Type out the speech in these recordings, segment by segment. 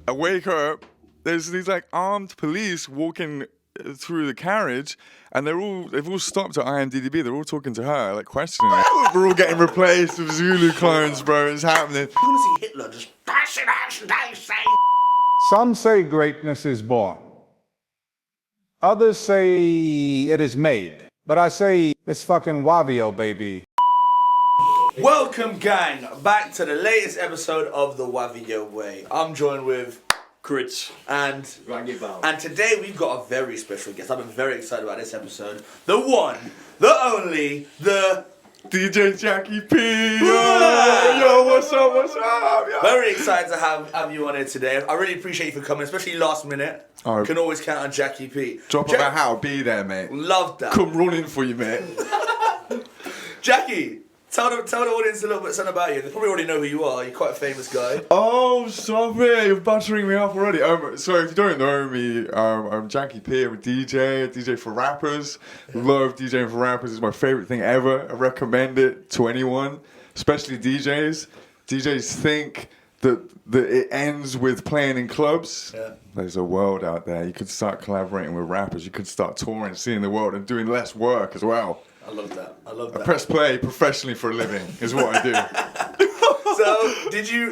I wake up, there's these like armed police walking through the carriage, and they've all stopped at IAMDDB. They're all talking to her, like questioning her. We're all getting replaced with Zulu clones, bro. It's happening. I want to see Hitler just say. Some say greatness is born. Others say it is made. But I say it's fucking WAVIO, baby. Welcome, gang, back to the latest episode of the WAVIO Way. I'm joined with Grids and today we've got a very special guest. I've been very excited about this episode. The one, the only, the DJ JackyP. Yo, what's up? What's up? Yo. Very excited to have you on here today. I really appreciate you for coming, especially last minute. Oh. You can always count on JackyP. Drop of a hat, I'll be there, mate. Love that. Come running for you, mate. Jackie, tell the audience a little bit something about you. They probably already know who you are. You're quite a famous guy. Oh, stop it. You're buttering me up already. So if you don't know me, I'm JackyP. I'm a DJ for rappers. Love DJing for rappers. It's my favorite thing ever. I recommend it to anyone, especially DJs. DJs think that it ends with playing in clubs. Yeah. There's a world out there. You could start collaborating with rappers. You could start touring, seeing the world, and doing less work as well. I love that. I press play professionally for a living is what I do. So,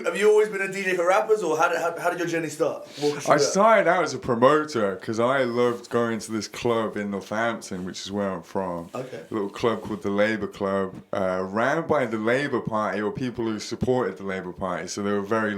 have you always been a DJ for rappers, or how did your journey start? I started out as a promoter because I loved going to this club in Northampton, which is where I'm from. Okay. A little club called the Labour Club, ran by the Labour Party or people who supported the Labour Party. So they were very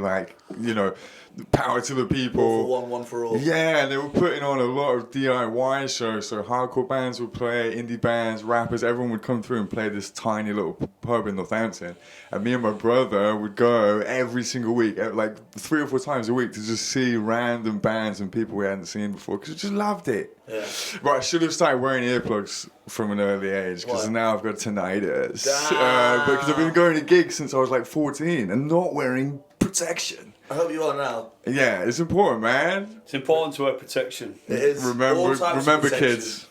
power to the people. One for one for all. Yeah, and they were putting on a lot of DIY shows. So hardcore bands would play, indie bands, rappers, everyone would come through and play this tiny little pub in Northampton. And me and my brother would go every single week, like 3 or 4 times a week, to just see random bands and people we hadn't seen before, because we just loved it. Yeah. But I should have started wearing earplugs from an early age, because now I've got tinnitus. Because I've been going to gigs since I was like 14 and not wearing protection. I hope you are now. Yeah, it's important, man. It's important to have protection. It is. Remember, kids.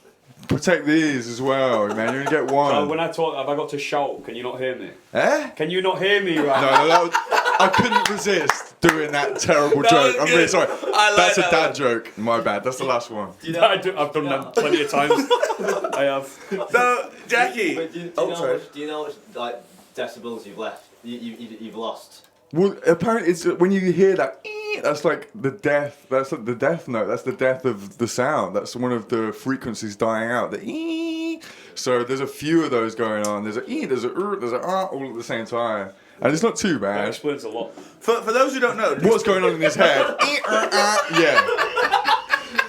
Protect these as well, man. You only get one. So when I talk, have I got to shout? Can you not hear me? Eh? Can you not hear me right No, I couldn't resist doing that terrible joke. I'm really sorry. That's a dad joke. My bad. That's the last one. I've done that plenty of times. I have. So, Jackie. But do you know what decibels you've left? You've lost. Well, apparently, it's when you hear that, that's like the death. That's like the death note. That's the death of the sound. That's one of the frequencies dying out. The So there's a few of those going on. There's a there's a there's a all at the same time, and it's not too bad. That explains a lot. For those who don't know, what's going on in his head? Yeah.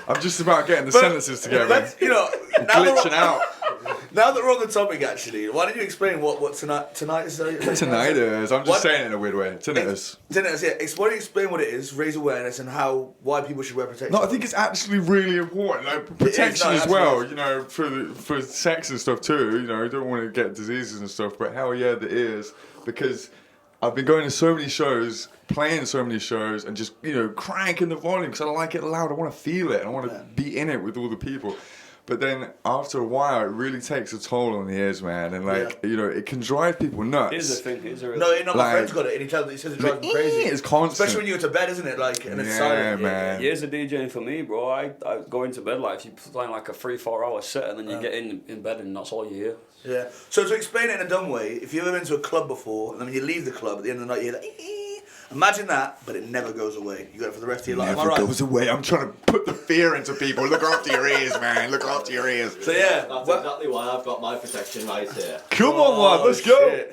I'm just about getting the sentences together. Glitching out. Now that we're on the topic, actually, why don't you explain what tinnitus is? Tinnitus. I'm just saying it in a weird way. Tinnitus. Tinnitus, yeah. Why don't you explain what it is, raise awareness, and why people should wear protection? No, I think it's actually really important. Like protection as well, for sex and stuff too. You don't want to get diseases and stuff, but hell yeah, there is, because I've been going to so many shows, playing so many shows, and just cranking the volume because I like it loud. I want to feel it. I want to be in it with all the people. But then after a while, it really takes a toll on the ears, man, and it can drive people nuts. It is a thing. My friend's got it, and he says it drives him crazy. It's constant, especially when you go to bed, isn't it? And it's silent. Man. Years of DJing for me, bro. I go into bed if you're playing like a 3-4 hour set, and then you get in bed, and that's all you hear. Yeah. So to explain it in a dumb way, if you've ever been to a club before, and then when you leave the club at the end of the night, you hear imagine that, but it never goes away. You got it for the rest of your life. Never goes away. I'm trying to put the fear into people. Look after your ears, man. Look after your ears. So yeah, that's exactly why I've got my protection right here. Come on, lad. Let's go.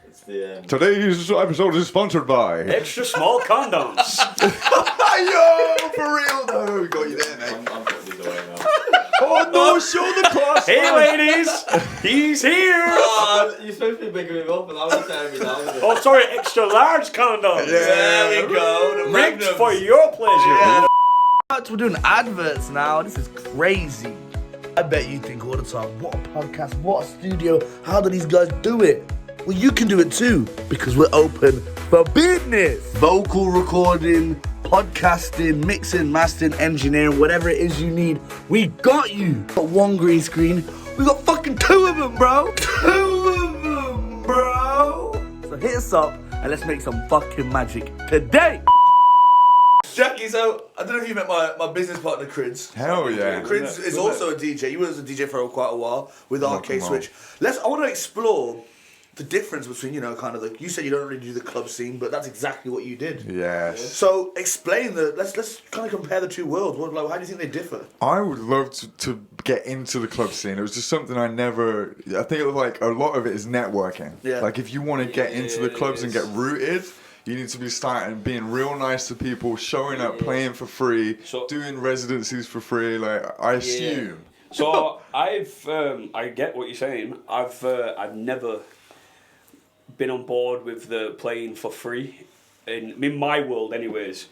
It's the Today's episode is sponsored by Extra Small Condoms. Yo, for real though. We got you there, mate. I'm putting these away now. Oh no, show the class. Hey ladies, he's here. You're supposed to be bigging him up, and I was tearing me down. Oh, sorry, extra large condoms. There we go. Rigged for your pleasure. Yeah. We're doing adverts now. This is crazy. I bet you think all the time, what a podcast, what a studio, how do these guys do it? Well, you can do it too, because we're open for business. Vocal recording, podcasting, mixing, mastering, engineering, whatever it is you need, we got you. Got one green screen, we got fucking 2 of them, bro. 2 of them, bro. So hit us up and let's make some fucking magic today. Jackie, so I don't know if you met my business partner, Crids. Hell yeah. Crids is also a DJ. He was a DJ for quite a while with Arcade Switch. I want to explore the difference between, you know, kind of you said you don't really do the club scene, but that's exactly what you did. Yes. So explain let's kind of compare the two worlds. How do you think they differ? I would love to get into the club scene. It was just something I think it was like a lot of it is networking. Yeah. Like if you want to get into the clubs and get rooted, you need to be starting being real nice to people, showing up, playing for free, doing residencies for free. Like I assume. So I get what you're saying. I've never been on board with the playing for free in my world, anyways.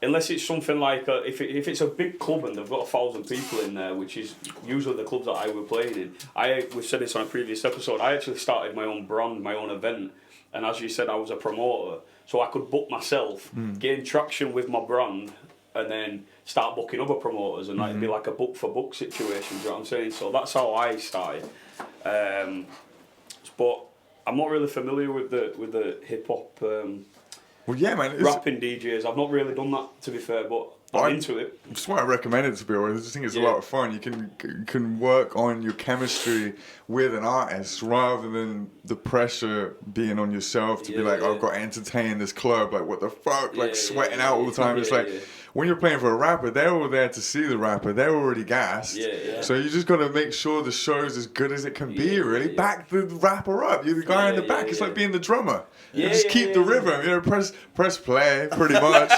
Unless it's something like if it's a big club and they've got 1,000 people in there, which is usually the clubs that I were playing in. We've said this on a previous episode. I actually started my own brand, my own event, and as you said, I was a promoter, so I could book myself, gain traction with my brand, and then start booking other promoters, and it'd be like a book for book situation. Do you know what I'm saying? So that's how I started. But I'm not really familiar with the hip hop. Well, yeah, man. Rapping DJs. I've not really done that, to be fair, but I'm into it. That's why I recommend it, to be honest. I just think it's a lot of fun. You can work on your chemistry with an artist rather than the pressure being on yourself to be like, I've got to entertain this club. Like, what the fuck? Like, sweating out all the time. It's like, when you're playing for a rapper, they're all there to see the rapper. They're already gassed. So you just got to make sure the show's as good as it can be, really. Back the rapper up. You're the guy in the back. It's like being the drummer. You just keep the rhythm. You know, press play, pretty much.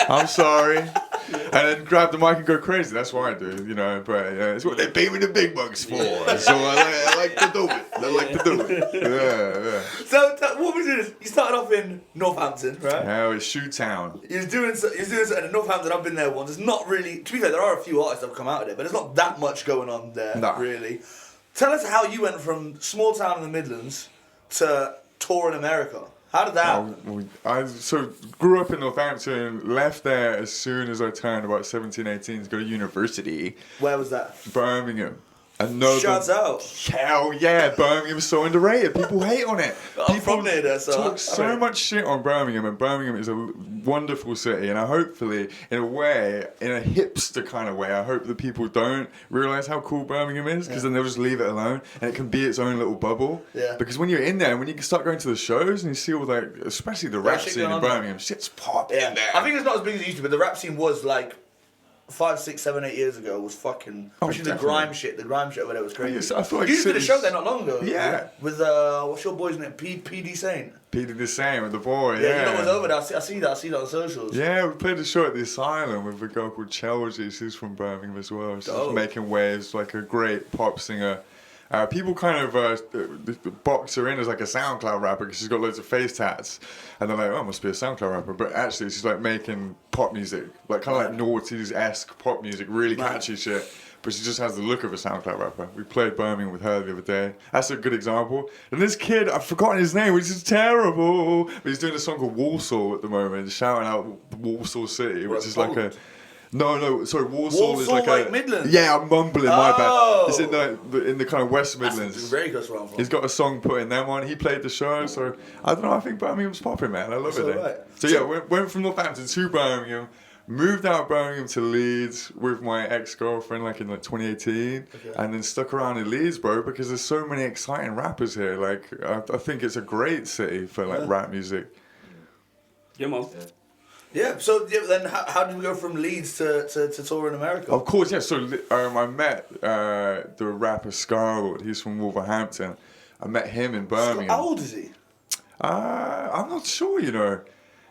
I'm sorry. And then grab the mic and go crazy. That's what I do, you know. But it's what they pay me the big bucks for. So I like to do it. I like to do it. Yeah. So what was it? You started off in Northampton, right? Hell, it's Shoe Town. He was doing something in Northampton. I've been there once. It's not really. To be fair, there are a few artists that have come out of it, but there's not that much going on there, really. Tell us how you went from small town in the Midlands to tour in America. How did that? I grew up in Northampton, left there as soon as I turned about 17, 18 to go to university. Where was that? Birmingham. Shouts out. Hell yeah, Birmingham's so underrated. People hate on it. I'm from near there, so talk so much shit on Birmingham, and Birmingham is a wonderful city. And I hopefully, in a way, in a hipster kind of way, I hope that people don't realise how cool Birmingham is, because then they'll just leave it alone, and it can be its own little bubble. Yeah. Because when you're in there, when you start going to the shows, and you see all like, especially the rap scene in Birmingham, shit's popping in there. I think it's not as big as it used to, but the rap scene was like 5, 6, 7, 8 years ago was fucking. Especially the grime shit. The grime shit over there was crazy. I feel like you did a show there not long ago. Yeah. With what's your boy's name? PD Saint. PD the Same with the boy. Yeah. You know what's over there. I see that on socials. Yeah, we played a show at the Asylum with a girl called Chelsea. She's from Birmingham as well. She's making waves, like a great pop singer. People kind of box her in as like a SoundCloud rapper because she's got loads of face tats, and they're like, "Oh, must be a SoundCloud rapper." But actually, she's like making pop music, like kind of like noughties-esque pop music, really catchy shit. But she just has the look of a SoundCloud rapper. We played Birmingham with her the other day. That's a good example. And this kid, I've forgotten his name, which is terrible. But he's doing a song called Walsall at the moment, shouting out Walsall City, which is like a. No, sorry, Walsall is like Midlands? Yeah, I'm mumbling, my bad. It's in the kind of West Midlands. That's very close where I'm from. He's got a song putting them on. He played the show, so I don't know, I think Birmingham's popping, man. I love it there. Right. So yeah, went from Northampton to Birmingham, moved out of Birmingham to Leeds with my ex-girlfriend like in like 2018, and then stuck around in Leeds, bro, because there's so many exciting rappers here. Like, I think it's a great city for like rap music. Yeah, man. Yeah, so then how did we go from Leeds to tour in America? Of course, yeah. So I met the rapper Scarlxrd. He's from Wolverhampton. I met him in Birmingham. How old is he? I'm not sure, you know.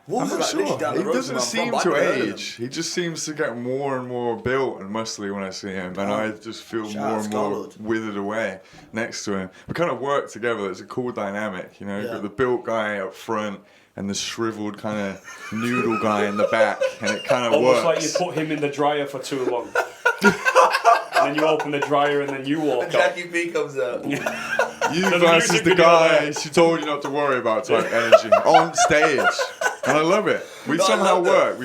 I'm not sure. He doesn't seem to age. He just seems to get more and more built and muscly when I see him, and I just feel more and more withered away next to him. We kind of work together. It's a cool dynamic, you know. You've got the built guy up front and the shriveled kind of noodle guy in the back, and it kind of works. Almost like you put him in the dryer for too long. And then you open the dryer and then you walk and JackyP comes out. You versus the guy she told you not to worry about type energy on stage. And I love it. We somehow work.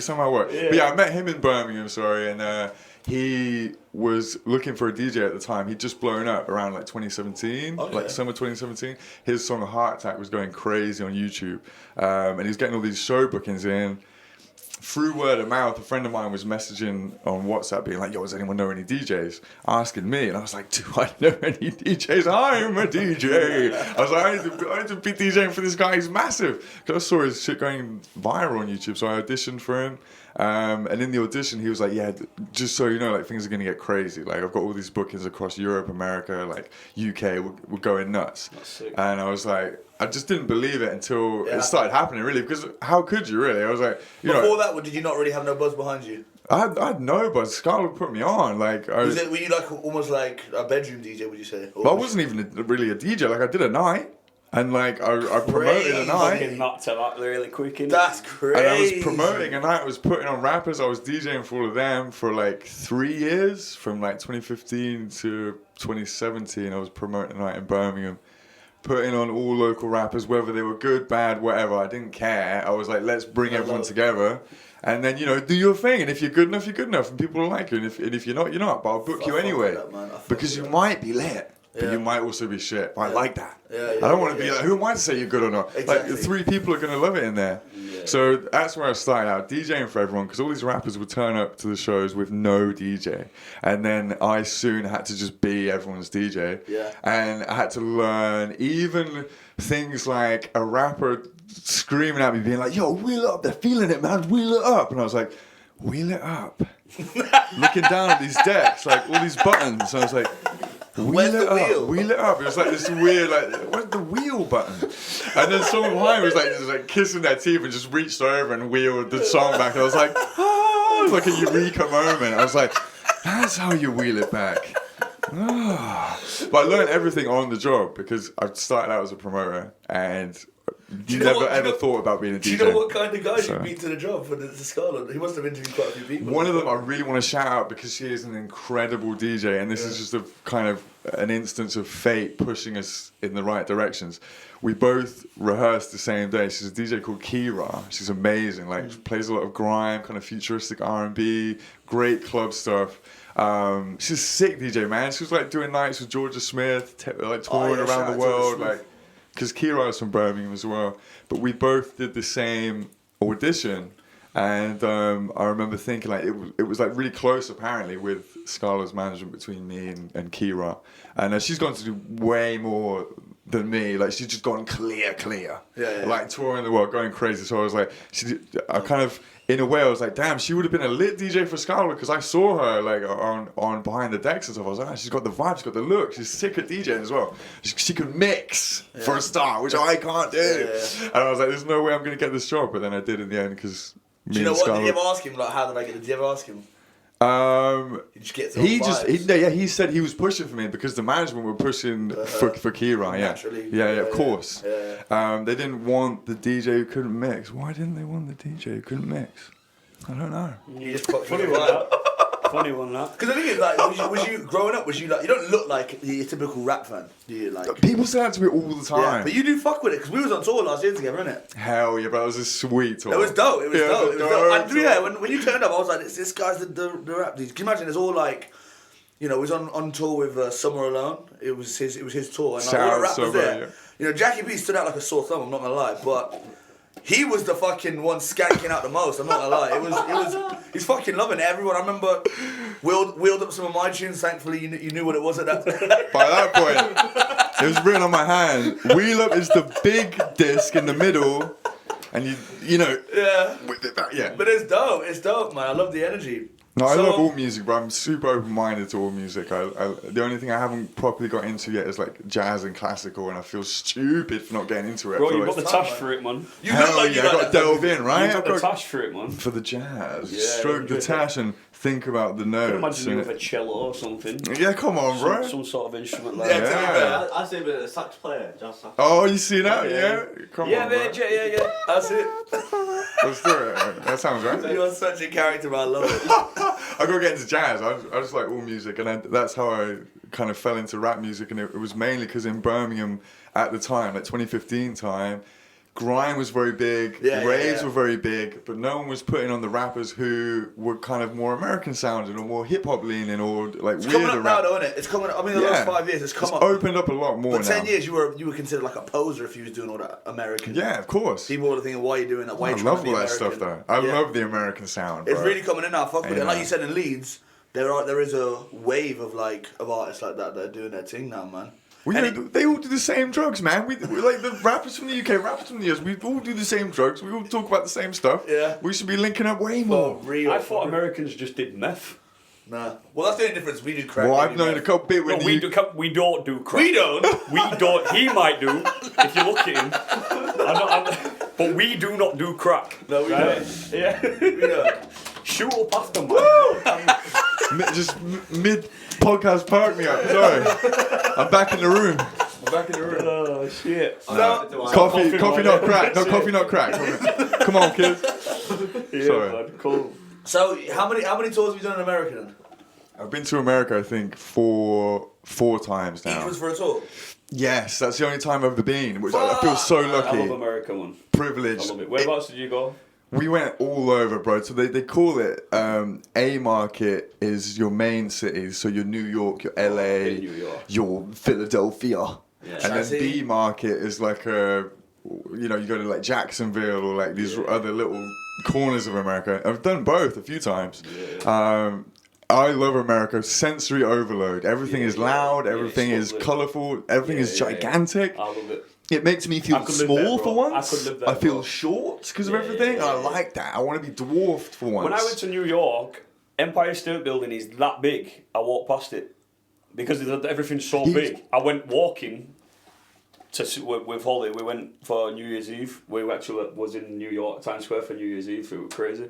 Yeah. But yeah, I met him in Birmingham, and he was looking for a DJ at the time. He'd just blown up around like 2017, like summer 2017. His song Heart Attack was going crazy on YouTube. And he was getting all these show bookings in. through word of mouth, a friend of mine was messaging on WhatsApp being like, yo, does anyone know any DJs? Asking me. And I was like, do I know any DJs? I'm a DJ. I was like, I need to be DJing for this guy. He's massive. Because I saw his shit going viral on YouTube. So I auditioned for him. And in the audition, he was like, yeah, just so you know, like, things are going to get crazy. Like, I've got all these bookings across Europe, America, like, UK. We're going nuts. That's sick. And I was like, I just didn't believe it until it started happening, really, because how could you, really? I was like, Before that, did you not really have no buzz behind you? I had no buzz. Scarlxrd put me on. Like, Were you like almost like a bedroom DJ, would you say? Or I wasn't even really a DJ. Like, I did a night. And like I promoted a night. Fucking knocked it out really quick, innit? That's crazy. And I was promoting a night. I was putting on rappers. I was DJing for all of them for like 3 years, from like 2015 to 2017. I was promoting a night in Birmingham, putting on all local rappers, whether they were good, bad, whatever. I didn't care. I was like, let's bring everyone together. And then, do your thing. And if you're good enough, you're good enough. And people will like you. And if you're not, you're not. But I'll book you anyway. Because you might be lit. But you might also be shit. But I like that. I don't want to be like, who am I to say you're good or not? Exactly. Like, 3 people are going to love it in there. Yeah. So that's where I started out, DJing for everyone, because all these rappers would turn up to the shows with no DJ. And then I soon had to just be everyone's DJ. Yeah. And I had to learn even things like a rapper screaming at me, being like, yo, wheel it up. They're feeling it, man. Wheel it up. And I was like, wheel it up. Looking down at these decks, like all these buttons. And I was like, Where's the wheel? Wheel it up. It was like this weird, like, where's the wheel button? And then someone behind was like kissing their teeth and just reached over and wheeled the song back. And I was like, oh, it was like a eureka moment. I was like, that's how you wheel it back. Oh. But I learned everything on the job because I started out as a promoter and never ever thought about being a DJ. Do you know what kind of guys you meet to the job for the Scarlxrd? He must have interviewed quite a few people. One of them I really want to shout out because she is an incredible DJ, and this is just a kind of an instance of fate pushing us in the right directions. We both rehearsed the same day. She's a DJ called Kira. She's amazing. Like, she plays a lot of grime, kind of futuristic R&B, great club stuff. She's a sick DJ, man. She was like doing nights with Georgia Smith, like touring around the world, like. Because Kira is from Birmingham as well. But we both did the same audition. And I remember thinking, like, it was like really close, apparently, with Scarlxrd's management between me and Kira. And she's gone to do way more than me. Like, she's just gone clear. Yeah. Like, touring the world, going crazy. So I was like, I kind of, in a way, I was like, damn, she would have been a lit DJ for Scarlxrd, because I saw her like on behind the decks and stuff. I was like, oh, she's got the vibe, she's got the look, she's sick at DJing as well. She could mix for a start, which I can't do. Yeah. And I was like, there's no way I'm going to get this job. But then I did in the end because me Do you know and what? Scarlxrd. Did you ever ask him, like, how did I get it? Did you ever ask him? You just get He said he was pushing for me because the management were pushing for Kira. Naturally. Yeah, of course. Yeah. They didn't want the DJ who couldn't mix. Why didn't they want the DJ who couldn't mix? I don't know. You just fucked Funny with one, it. that. Funny one, that. Because the thing is, like, was you growing up? Was you like, you don't look like the typical rap fan, do you? Like, People say that to me all the time. yeah, but you do fuck with it because we was on tour last year together, innit? Hell yeah, but it was a sweet tour. It was dope. It was Yeah, dope. it It was was dope. dope And to be fair, when you turned up, I was like, this guy's the rap dude. Can you imagine? It's all like, we was on tour with Summer Alone. It was his tour, and like, all the rappers there. Yeah. JackyP stood out like a sore thumb. I'm not gonna lie, but he was the fucking one skanking out the most. I'm not gonna lie. He's fucking loving it. Everyone, I remember, wheeled up some of my tunes. Thankfully, you knew what it was at that. By that point, it was written on my hand. Wheel Up is the big disc in the middle, and you know. Yeah. Yeah. But it's dope. It's dope, man. I love the energy. No, I love all music, but I'm super open-minded to all music. The only thing I haven't properly got into yet is like jazz and classical, and I feel stupid for not getting into it. Bro, you've got the tash for it, man. You look like you I got to that. delve in, right? You've I've got the got tash for it, man. for the jazz. Yeah, Stroke the tash and think about the I can notes. imagine you with a cello or something. Yeah, come on, bro. Some sort of instrument like Yeah, that. to be fair. I say a bit of a sax player, jazz sax. Oh, you see that? Yeah. Come Yeah, on, man, bro. yeah. That's it. Let's do it. That sounds right. You're such a character, man. I love it. I got to get into jazz. I just like all music, and that's how I kind of fell into rap music. And it was mainly because in Birmingham at the time, like 2015 time, grime was very big, Yeah, raves were very big, but no one was putting on the rappers who were kind of more American sounding or more hip hop leaning or like It's weirder coming up now, rap. though, isn't it? It's coming up. I mean, the last 5 years, it's come up. Opened up a lot more For now. 10 years, you were considered like a poser if you was doing all that American. Yeah, of course. People were thinking, why are you doing that? Why are I you trying love to be all that American? stuff though. I Yeah. love the American sound. It's bro. really coming in now. Fuck with it. And like Yeah. you said in Leeds, there is a wave of artists like that are doing their thing now, man. They all do the same drugs, man. We like the rappers from the UK, rappers from the US. We all do the same drugs. We all talk about the same stuff. Yeah. We should be linking up way more. Real. I thought Americans just did meth. Nah. Well, that's the only difference. We do crack. Well, they I've do known meth. a couple bit No, with we you. don't do crack. We don't. We don't. He might do if you look at him. But we do not do crack. No, we right? don't. Yeah. We don't. Shoot up after man. Just mid podcast park me up. Sorry, I'm back in the room. Oh shit. Coffee not crack. No, coffee not crack. Come on, kids. Yeah, Sorry. man, cool. So, how many tours have you done in America then? I've been to America, I think, four times Each now. was for a tour. Yes, that's the only time I've ever been. Which I feel so I love lucky, America, man. privileged. I love it. Whereabouts did you go? We went all over, bro. So they call it A market is your main cities. So your New York, your LA, in New York. your Philadelphia. Yeah. And then Shazzy. B market is like you go to like Jacksonville or like these other little corners of America. I've done both a few times. I love America. Sensory overload. Everything is loud. Everything it's is lovely. colourful. Everything is gigantic. I love it. It makes me feel I could live small there, for bro. once. I could live there, I feel bro. short because of Yeah, everything. yeah, I yeah. like that. I want to be dwarfed for once. When I went to New York, Empire State Building is that big. I walked past it because everything's so big. I went walking with Holly. We went for New Year's Eve. We actually was in New York, Times Square for New Year's Eve. It was crazy.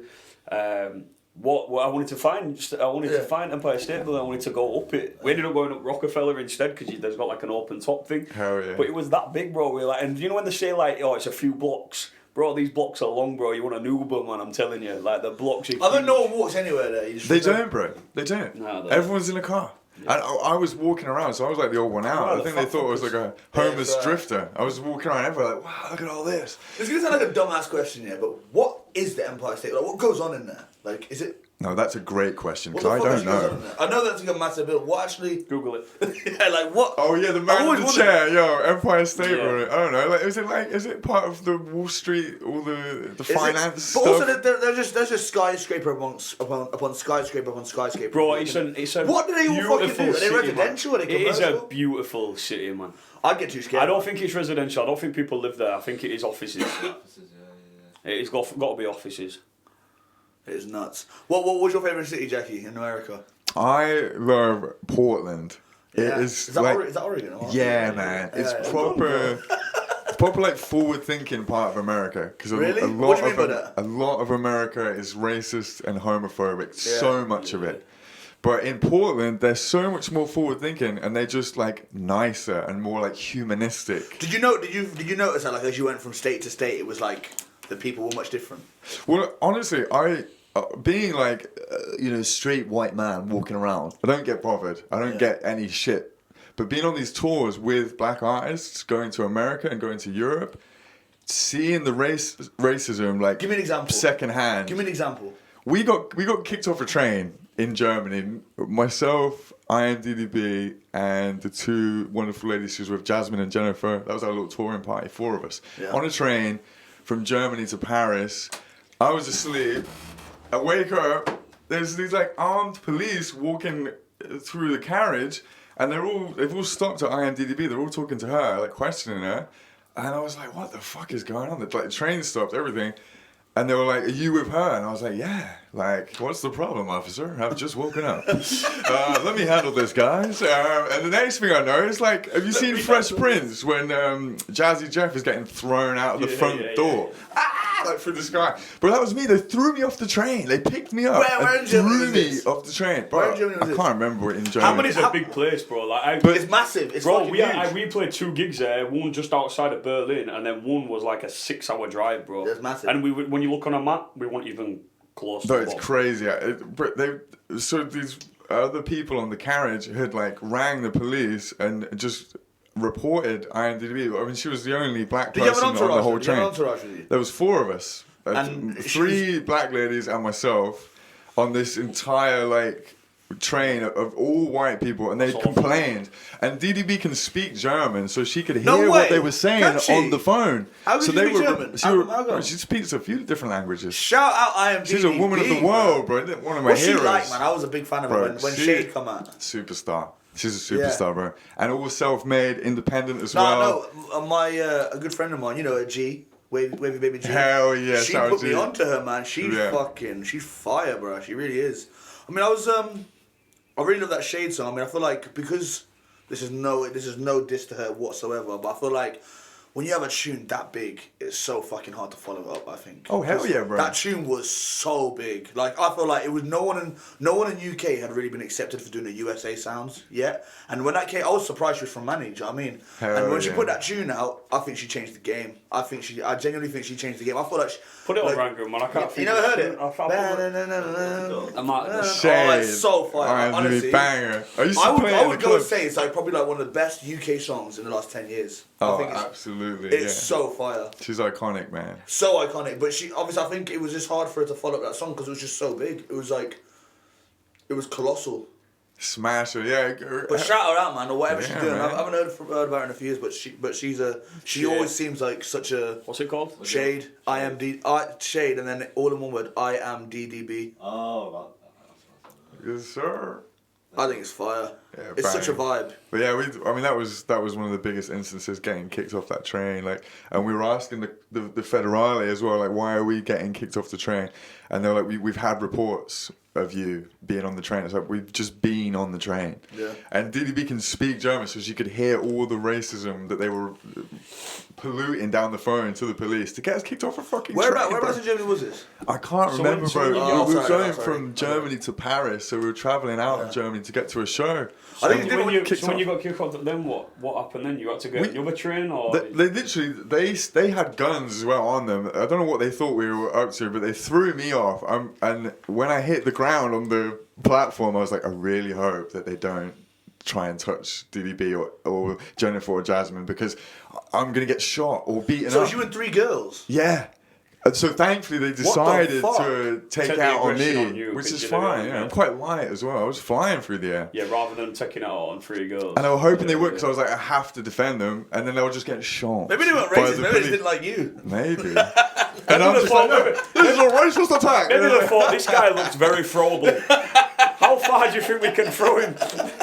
What I wanted to find, to find Empire State Building. I wanted to go up it. We ended up going up Rockefeller instead because there's got like an open top thing. Hell yeah. But it was that big, bro. We were like, and you know when they say like, oh, it's a few blocks. Bro, these blocks are long, bro. You want an Uber, man, I'm telling you. Like, the blocks are I don't huge. know one walks anywhere there. You just They don't, bro. They don't. No, they don't. Everyone's in a car. And I was walking around, so I was like the old one out. Oh, I think they thought I was like a homeless Yeah, drifter. I was walking around, everyone like, wow, look at all this. It's gonna sound like a dumbass question here, but what is the Empire State? Like, what goes on in there? Like, is it? No, that's a great question, What because the I fuck don't actually goes on know. in there? I know that's like a massive build. What actually? Google it. Yeah, like what? Oh yeah, the I've man in always the wondered- chair, yo, Empire State Yeah. Building. I don't know, is it part of the Wall Street, all the Is finance it? stuff? But also, there's just skyscraper upon skyscraper upon skyscraper. Bro, it's a What do they all fucking beautiful do? Are they city, residential? man. Are they It is a commercial? beautiful city, man. I'd get too scared. I don't think it's residential. I don't think people live there. I think it is offices. It's got to be offices. It is nuts. What was your favourite city, Jackie, in America? I love Portland. Yeah. It is Is that, like, is that Oregon? Or? yeah, man. It's Yeah. proper. It's proper like forward-thinking part of America because Really? a What lot do you mean by of that? a lot of America is racist and homophobic. Yeah. So much of it. But in Portland, they're so much more forward-thinking, and they're just like nicer and more like humanistic. Did you notice that like as you went from state to state, it was like the people were much different? Well, honestly, being like straight white man walking around, I don't get bothered. I don't get any shit. But being on these tours with black artists, going to America and going to Europe, seeing the racism like Give me an example. secondhand. Give me an example. We got kicked off a train in Germany. Myself, IAMDDB, and the two wonderful ladies who was with, Jasmine and Jennifer. That was our little touring party, 4 of us. Yeah. On a train from Germany to Paris. I was asleep. I wake up. There's these like armed police walking through the carriage, and they've all stopped at IAMDDB. They're all talking to her, like questioning her. And I was like, what the fuck is going on? The train stopped, everything. And they were like, are you with her? And I was like, yeah. Like, what's the problem, officer? I've just woken up. Let me handle this, guys. And the next thing I know is like, have you seen Fresh Prince when Jazzy Jeff is getting thrown out of the front door? Ah, like through the sky. But that was me. They threw me off the train. They picked me up Where in and Germany threw was me this? off the train. Where Bro, in Germany was I this? can't remember it in Germany. It's a big place, bro. Like, It's massive. It's bro, fucking huge. we played 2 gigs there. One just outside of Berlin, and then one was like a 6-hour drive, bro. That's massive. And when you look on a map, we weren't even close. No, to it's what- crazy. But these other people on the carriage had like rang the police and just reported IAMDDB. I mean, she was the only black Did you have person an on the entourage? whole Did you have an train. entourage with you? There was 4 of us, And she 3 black ladies and myself, on this entire like train of all white people, and they complained. And DDB can speak German, so she could hear what they were saying on the phone. How could so she they speak were. German? She speaks a few different languages. Shout out IAMDDB. She's a woman of the world, bro. One of my What's heroes. she like, man? I was a big fan of her when she- Shade come out. Superstar. She's a superstar, bro. And all self-made, independent as No, well. a good friend of mine, you know, a G, Wavy Baby G. Hell yeah, She shout out put me G. onto her, man. She's she's fire, bro. She really is. I mean, I really love that Shade song. I mean, I feel like because this is no diss to her whatsoever, but I feel like when you have a tune that big, it's so fucking hard to follow up, I think. Oh, hell yeah, bro. That tune was so big. Like, I feel like it was no one in UK had really been accepted for doing the USA sounds yet. And when that came, I was surprised she was from Manny, do you know what I mean? And when she put that tune out, I think she changed the game. I genuinely think she changed the game. I feel like Put it on Rangoon, man. I can't think you never heard it? I might. Shade. Oh, it's so fire. IAMDDB Honestly, banger. I used to I play it in would the go club. and say it's like probably like one of the best UK songs in the last 10 years. Oh, I think absolutely. it's so fire. She's iconic, man. So iconic. But she, obviously, I think it was just hard for her to follow up that song because it was just so big. It was colossal. Smasher, yeah. But shout her out, man, or whatever she's Yeah, doing. man. I haven't heard about her in a few years, but she always seems like such a What's it called? Shade, Shade, and then all in one word, IAMDDB. Oh, Yes, sir. I think it's fire. Yeah, It's such a bang. vibe. But yeah, that was one of the biggest instances getting kicked off that train. Like, and we were asking the federale as well, like, why are we getting kicked off the train? And they're like, we've had reports of you being on the train. It's like, we've just been on the train. Yeah. And DDB can speak German, so she could hear all the racism that they were polluting down the phone to the police to get us kicked off a fucking train. Whereabouts in Germany was this? I can't So remember, when- bro. so We were going sorry. from Germany to Paris, so we were travelling out of Germany to get to a show. I think And it's different When you got kicked off, then what happened then? You had to go on the other train, or They literally they had guns as well on them. I don't know what they thought we were up to, but they threw me off. And when I hit the ground on the platform, I was like, I really hope that they don't try and touch DDB or Jennifer or Jasmine, because I'm gonna get shot or beaten So it up. was you and 3 girls? Yeah. And so thankfully they decided fuck? to take Take the out on aggression me, on you, which is because you know, fine. yeah. I'm quite light as well. I was flying through the air. yeah, rather than taking it out on 3 girls. And I was hoping they would, because I was like, I have to defend them, and then they would just get shot. Maybe they weren't by racist, the maybe they police. just didn't like you. Maybe. And I'm they just thought, like, no, this is a racist attack. Maybe they thought this guy looks very throwable. How far do you think we can throw him?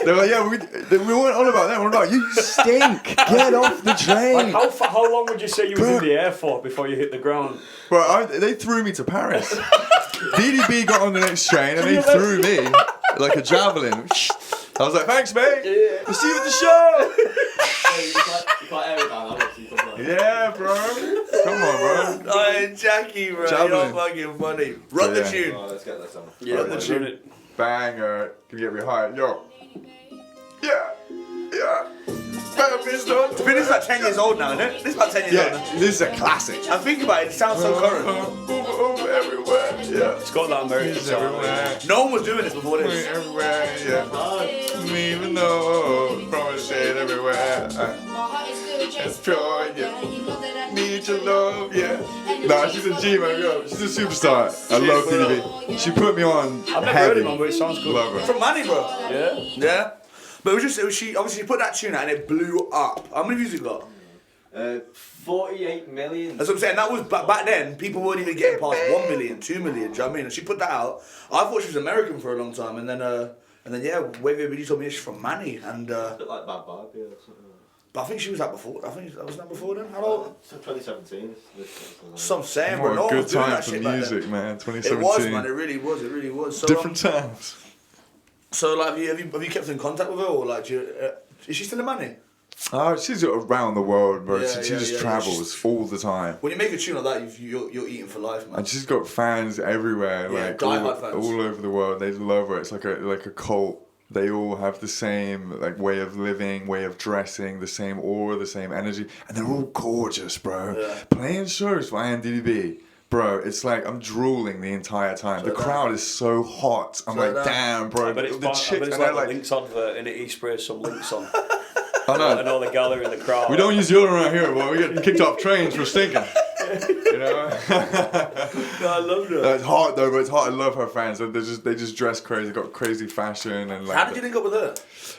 They were like, yeah, we weren't on about that. We're like, you stink. Get off the train. Like, how long would you say you was in the air for before you hit the ground? Well, they threw me to Paris. DDB got on the next train, and they threw me like a javelin. I was like, thanks, mate. Yeah. We'll see you at the show. you can't air it down, obviously. Yeah, bro. Come on, bro. Hey, Jackie, bro, Javelin. you're fucking funny. Run the Yeah. tune. Oh, let's get this on. Yeah, Run the the tune. Banger. Can you get me high? Yo. Yeah. Yeah. Better be done. To be this is like 10 years old now, isn't it? This is about 10 years old now. Yeah, this is a classic. And think about it, it sounds so current. Over everywhere. Yeah. It's got that American It's sound. everywhere. No one was doing this before this. Everywhere, yeah. Me even though, throwing shade everywhere. It's pure, yeah. Need your love, yeah. Nah, she's a G, man. Yo, she's a superstar. I love DDB. She put me on I've never heavy. heard it, man, but it sounds good. Love her. From Manny, bro. Yeah? Yeah. But it was she obviously put that tune out and it blew up. How many views it got? 48 million. That's what I'm saying. That was back then. People weren't even getting past 1 million, 2 million. Do you know what I mean? And she put that out. I thought she was American for a long time, and then yeah, WAVIO told me she's from Manny, and A bit like Bad Barbie or something. but I think she was that before. I think that was that before then. Hello. So 2017. So I'm saying, bro. What No a one good was doing time that for shit back music, then. man. It 2017. was, man. It really was. It really was. So Different times. So like, have you kept in contact with her, or like, is she still in Manny? Oh, she's around the world, bro. Yeah, she yeah, just yeah. travels all the time. When you make a tune like that, you're eating for life, man. And she's got fans everywhere, Yeah, like diehard fans. all over the world. They love her. It's like a cult. They all have the same like way of living, way of dressing, the same aura, the same energy, and they're all gorgeous, bro. Yeah. Playing shows for IAMDDB, bro. It's like I'm drooling the entire time. The crowd is so hot. I'm like, damn, bro. But it's the chicks, and like they're the like, Links advert, and he sprays some links on. I know. And all the gallery in the crowd. We don't use deodorant around here, but we get kicked off trains for stinking. You know? No, I love that. It's hot though, but it's hot. I love her fans. They just dress crazy, got crazy fashion and like. How did you link up with her?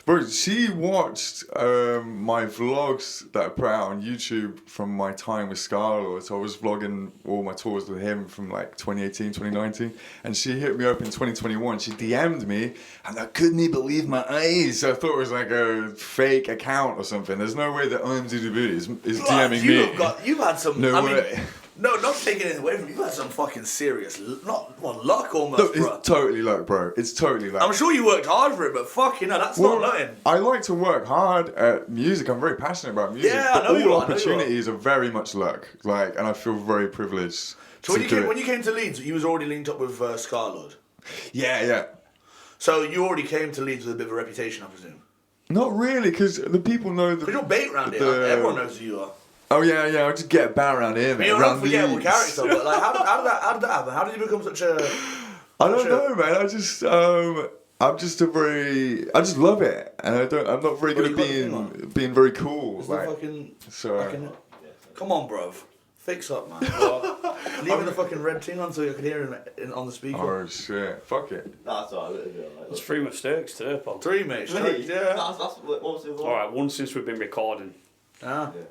Bro, she watched my vlogs that I put out on YouTube from my time with Scarlxrd. So I was vlogging all my tours with him from like 2018, 2019. And she hit me up in 2021. She DM'd me and I couldn't even believe my eyes. So I thought it was like a fake account or something. There's no way that IAMDDB is DMing me. You've had some. No I mean, way. no, not taking it away from you. You've had some fucking serious, luck almost, No, bro. it's totally luck, bro. It's totally luck. I'm sure you worked hard for it, but fucking hell, that's not nothing. I like to work hard at music. I'm very passionate about music. Yeah, but I know you all are, I know you are. opportunities are very much luck. Like, and I feel very privileged. So when to do when it. you came to Leeds, you was already linked up with Scarlxrd. Yeah. So you already came to Leeds with a bit of a reputation, I presume. Not really, because the people know that. Because you're bait around here. Everyone knows who you are. Oh yeah. I just get about around here, man. You're an Around unforgettable Leeds. character, but like, how did that happen? How did you become such a? I don't know, man. I just I just love it, and I'm not very good at being very cool. It's Like, the fucking. so. Come on, bruv. Fix up, man. Leaving the fucking red thing on so you could hear him on the speaker. Oh shit! Fuck it. No, that's alright. Right. It's 3 mistakes today, pal. 3, mate. Really? Yeah. What was the other one? Alright, one since we've been recording. Ah. Yeah.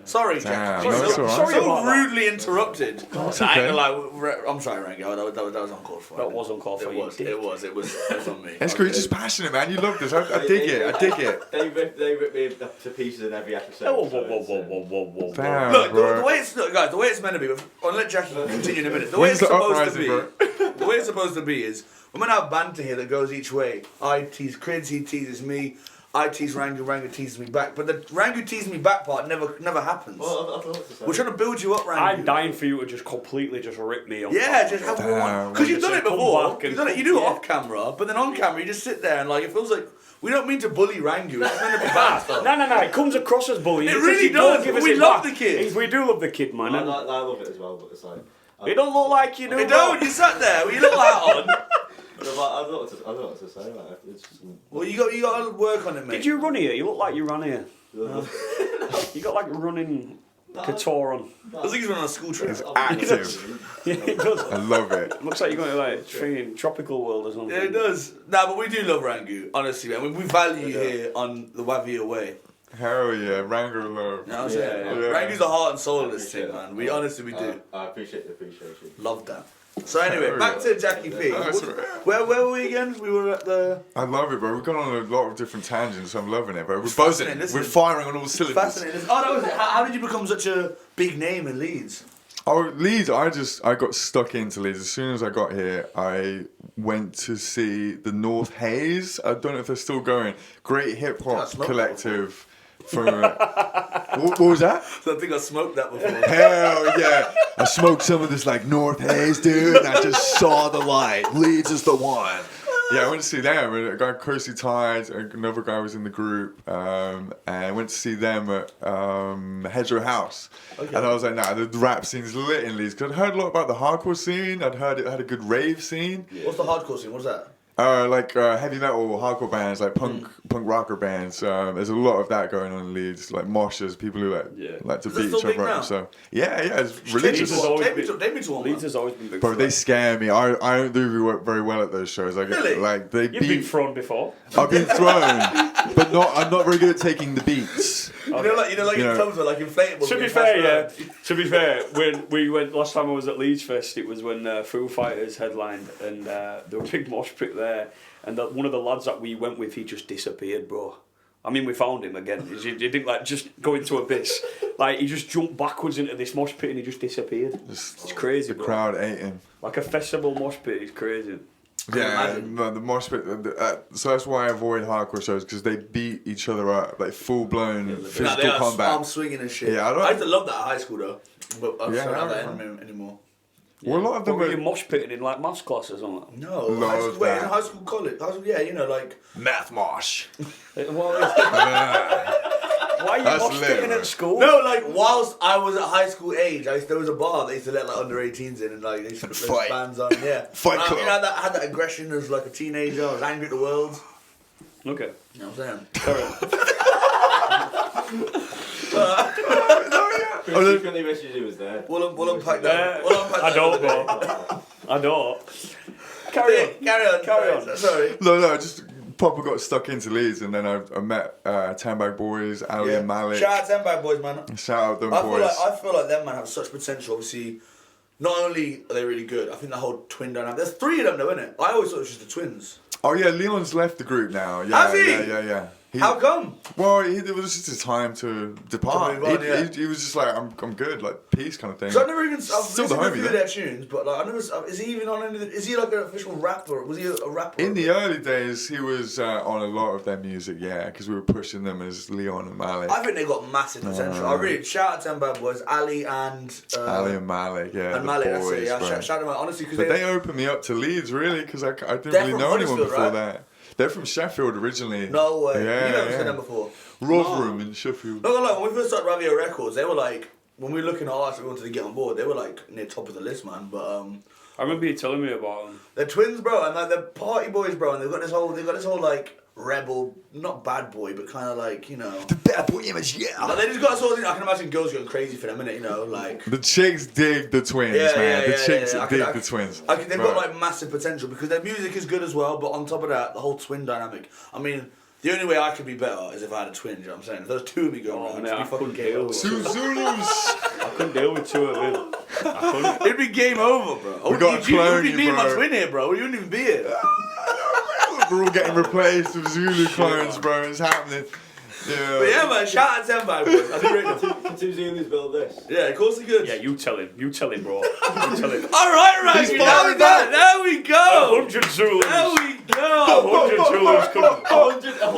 Sorry, Damn, Jack. no, it's alright. Sorry So about that. rudely interrupted. That's I ain't okay. gonna lie, I'm sorry, Rango. That was uncalled for. That was uncalled for, It you was. dick. It was on me. It's cool. You're just passionate, man. You love this. I dig it. I dig it. They rip me to pieces in every episode. Whoa. Damn, Look, bro. the way it's guys, the way it's meant to be. I'll let Jackie continue in a minute. The way When's it's the supposed to uprising, be. The way it's supposed to be is we're gonna have banter here that goes each way. I tease Crids, he teases me. I tease Rangu, Rangu teases me back. But the Rangu teasing me back part never happens. Well, I don't know what to say. We're trying to build you up, Rangu. I'm dying for you to just completely just rip me on. Yeah, just have one. Because you've done it Come before. back and You've done it. You do it yeah. off camera, but then on camera you just sit there and like it feels like we don't mean to bully Rangu. It's meant to be bad. No. It comes across as bullying. It because really you don't does, give but us we it love back. the kid. We do love the kid, man. I love it as well, but it's like. It don't look like you do. You don't. You sat there with your little hat on. I don't know what to say. Like, it's just, Well, you got to work on it, mate. Did you run here? You look like you ran here. You got like running couture on. I think he's running on a school trip. It's active. Yeah, it does. I love it. Looks like you're going to like train tropical world or something. Yeah, it does. Nah, but we do love Rangu, honestly, man. We value you here on the WAVIO Way. Hell yeah, Rango love. You know what I'm saying? Yeah. Rangu's the heart and soul of this thing, appreciate man. that. We honestly do. I appreciate the appreciation. Love that. So anyway, back to JackyP. Oh, that's right. Where were we again? We were at the... I love it, bro. We've gone on a lot of different tangents. I'm loving it, bro. We're buzzing. fascinating, isn't We're it? firing on all cylinders. Fascinating. Oh, that was it. How did you become such a big name in Leeds? Oh, Leeds, I got stuck into Leeds. As soon as I got here, I went to see the North Haze. I don't know if they're still going. Great hip I hop smoked collective. From what was that? I think I smoked that before. Hell yeah! I smoked some of this like North Haze, dude, and I just saw the light. Leeds is the one. Yeah, I went to see them. And a guy closely tied. Another guy was in the group, and I went to see them at Hedgerow House. Okay. And I was like, nah, the rap scene's lit in Leeds. Because I'd heard a lot about the hardcore scene. I'd heard it had a good rave scene. What's the hardcore scene? What's that? Like heavy metal, hardcore bands, like punk rocker bands. There's a lot of that going on in Leeds, like moshers, people who like to Is it beat still each other big now? up. So yeah, it's Take me religious. to one. always Take me to one. Leeds man. has always been big. Bro, for they that. scare me. I don't do very well at those shows. Really? Like they You've been beat. thrown before. I've been thrown, but I'm not very good at taking the beats. You know, like You in know. clubs were like inflatable. To be fair, To be fair, when we went last time I was at Leeds Fest, it was when Foo Fighters headlined, and there was a big mosh pit there. And one of the lads that we went with, he just disappeared, bro. I mean, we found him again. He didn't like just go into abyss. Like he just jumped backwards into this mosh pit and he just disappeared. It's crazy. The bro. crowd ate him. Like a festival mosh pit is crazy. Yeah, imagine. no, the mosh pit. So that's why I avoid hardcore shows because they beat each other up, like full blown physical combat. arm swinging and shit. Yeah, I used to love that at high school though, but I Yeah, don't have I that anymore. Well, a lot of But them were you are mosh pitting in like maths classes or something? No, Love high school, wait, that. in high school, college, yeah, you know, like math mosh. Why are you That's mosh lit, pitting bro. at school? no, like whilst I was at high school age, there was a bar they used to let like under 18s in, and like they used to put those Fight. bands on, yeah. Fight And club. You know, I had that aggression as like a teenager. I was angry at the world. Okay. You know what I'm saying? Fair enough. Who secretly wishes he was there? We'll unpack that. We'll unpack I that don't, another bro. day. I don't. Carry on. Carry on. Sorry. No, just proper got stuck into Leeds, and then I met Tambag Boys, Ali and Malik. Shout out to them bad boys, man. Shout out them I boys. feel like them man have such potential. Obviously, not only are they really good, I think the whole twin dynamic. There's 3 of them though, innit? I always thought it was just the twins. Oh yeah, Leon's left the group now. Yeah, Has he? Yeah. How come? Well, it was just his time to depart. To move on, He was just like, I'm good, like peace kind of thing. Because I've never even. I've Still listened the to a homie, few though. of their tunes, but like I never. Is he even on any? Is he like an official rapper? Was he a rapper? In the early days, he was on a lot of their music, yeah, because we were pushing them as Leon and Malik. I think they got massive potential. I really shout out to them bad boys, Ali and Ali and Malik, yeah, and the Malik. boys, That's it. Yeah, bro. shout them out honestly because But they opened me up to Leeds, really, because I didn't They're really from know anyone Huddersfield, before right? that. They're from Sheffield originally. No way. Yeah, you never yeah. seen them before. Rotherham in Sheffield. No, like when we first started WAVIO Records, they were like when we were looking at artists we wanted to get on board, they were like near top of the list, man. But I remember you telling me about them. they're twins, bro, and like they're party boys, bro, and they've got this whole like rebel, not bad boy, but kind of like, you know. The bad boy image, yeah. Like, they just got this whole thing. I can imagine girls going crazy for them, innit? You know, like. The chicks dig the twins, man. The chicks dig the twins. They've Right. got like massive potential because their music is good as well, but on top of that, the whole twin dynamic. I mean, the only way I could be better is if I had a twin, you know what I'm saying? If there's 2 of me going around, man, it'd be I fucking couldn't game deal over. with Two Zulus. I couldn't deal with 2 of them. I couldn't. It'd be game over, bro. We got a you clone would be you, me and my bro. twin here, bro. You wouldn't even be here. We're all getting replaced with Zulu clones, bro. It's happening. Yeah. But yeah, man, shout out to them, bad boys. I think great. Can 2 Zulus build this? Yeah, of course they could. Yeah, you tell him, bro. You tell him. Alright, right, He's now we fired go. There we go. 100 Zulus. There we go. 100 Zulus come.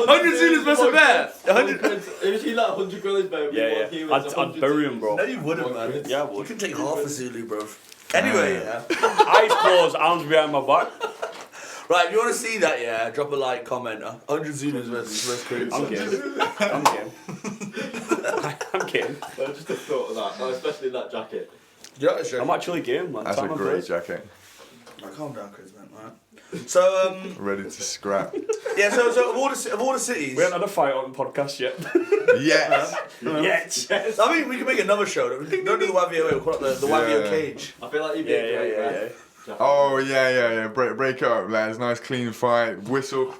100 Zulus versus bear. 100. If you let 100 gorillas bury Yeah. I'd bury him, bro. No, you wouldn't, man. Yeah, I You would. can take half a Zulu, bro. Anyway, yeah. Eyes closed, arms behind my back. Right, if you want to see that, yeah, drop a like, comment. 100 Zulus versus Chris. I'm game. I'm game. Just a thought of that, especially in that jacket. Yeah, sure. I'm actually game, man. That's a Time and great place. jacket. Right, calm down, Chris, man. Alright. So, Ready to scrap. yeah, so of all the cities. We haven't had a fight on the podcast yet. Yes. Yet. I mean, we can make another show. Don't do the WAVIO way, we'll call it the WAVIO Yeah. cage. I feel like you'd be a great Yeah. Oh yeah. Break it up, lads. Nice clean fight. Whistle.